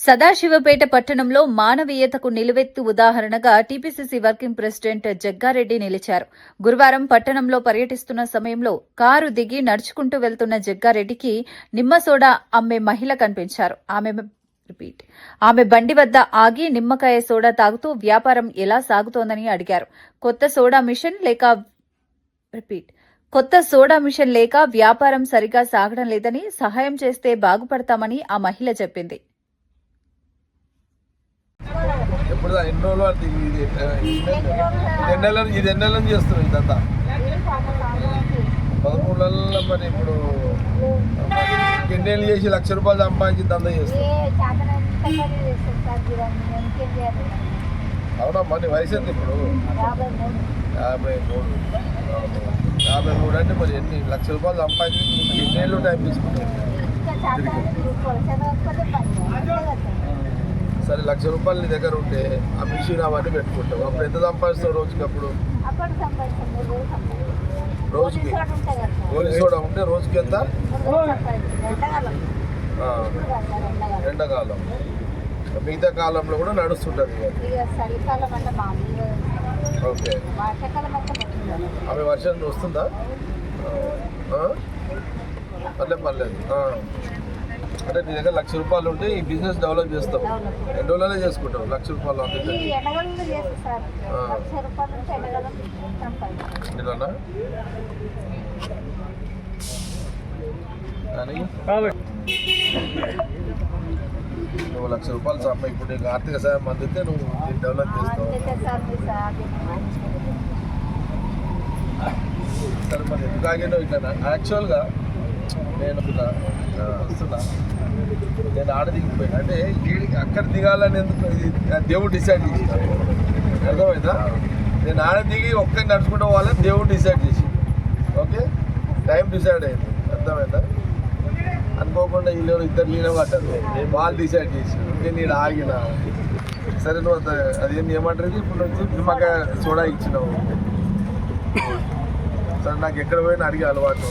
సదాశివపేట పట్టణంలో మానవీయతకు నిలువెత్తు ఉదాహరణగా టీపీసీసీ వర్కింగ్ ప్రెసిడెంట్ జగ్గారెడ్డి నిలిచారు. గురువారం పట్టణంలో పర్యటిస్తున్న సమయంలో కారు దిగి నడుచుకుంటూ వెళ్తున్న జగ్గారెడ్డికి నిమ్మ సోడా అమ్మే మహిళ కనిపించారు. ఆమె బండి వద్ద ఆగి నిమ్మకాయ సోడా తాగుతూ వ్యాపారం ఎలా సాగుతోందని అడిగారు. కొత్త సోడా మిషన్ లేక వ్యాపారం సరిగా సాగడం లేదని, సహాయం చేస్తే బాగుపడతామని ఆ మహిళ చెప్పింది. ఎప్పుడు ఎన్ని రోజులు అంటే ఇది ఎన్నెళ్ళని చేస్తున్నాం ఇదంతా 13 నెలల్లో. మరి ఇప్పుడు ఎన్నేళ్ళు చేసి ₹1,00,000 సంపాదించి దందా చేస్తాం. అవునా? మరి వయసు ఎంత ఇప్పుడు? 53 అంటే మరి ఎన్ని ₹1,00,000 సంపాదించి ఎన్నేళ్ళు టైం తీసుకుంటాం? సరే ₹1,00,000 నీ దగ్గర ఉంటే ఆ మిషన్ అవన్నీ పెట్టుకుంటావు. అప్పుడు ఎంత సంపాదిస్తావు రోజుకి? అప్పుడు రోజుకి గోలి సోడా ఉంటే రోజుకి ఎంత? ఎండాకాలం. మిగతా కాలంలో కూడా నడుస్తుంటుంది. ఓకే. ఆమె వర్షం వస్తుందా? పర్లేదు. అంటే నీ దగ్గర ₹1,00,000 ఉంటే ఈ బిజినెస్ డెవలప్ చేస్తావు. ఎన్ని రోజులనే చేసుకుంటావు ₹1,00,000 అందుకే? కానీ నువ్వు ₹1,00,000 సంపా. ఇప్పుడు నీకు ఆర్థిక సాయం అందితే నువ్వు డెవలప్ చేస్తావు. సరే, మరి ఎందుకు ఆగినావు ఇట్లా? యాక్చువల్గా నేను వస్తున్నా, నేను ఆడ దిగిపోయినా అంటే అక్కడ దిగాలని ఎందుకు దేవుడు డిసైడ్ చేసినాడు. అర్థమైందా? నేను ఆడ దిగి ఒక్కరి నడుచుకుంటూ పోవాలని దేవుడు డిసైడ్ చేసి, ఓకే, టైం డిసైడ్ అయింది. అర్థమైందా? అనుకోకుండా వీళ్ళు ఇద్దరు లీన పడ్డారు. నేను వాళ్ళు డిసైడ్ చేసి నేను ఆగిన. సరే, నువ్వు అదేంటి ఏమంటారు ఇప్పుడు వచ్చి నిమ్మకాయ సోడా ఇచ్చినావు. సరే, నాకు ఎక్కడ పోయినా అడిగే అలవాటు.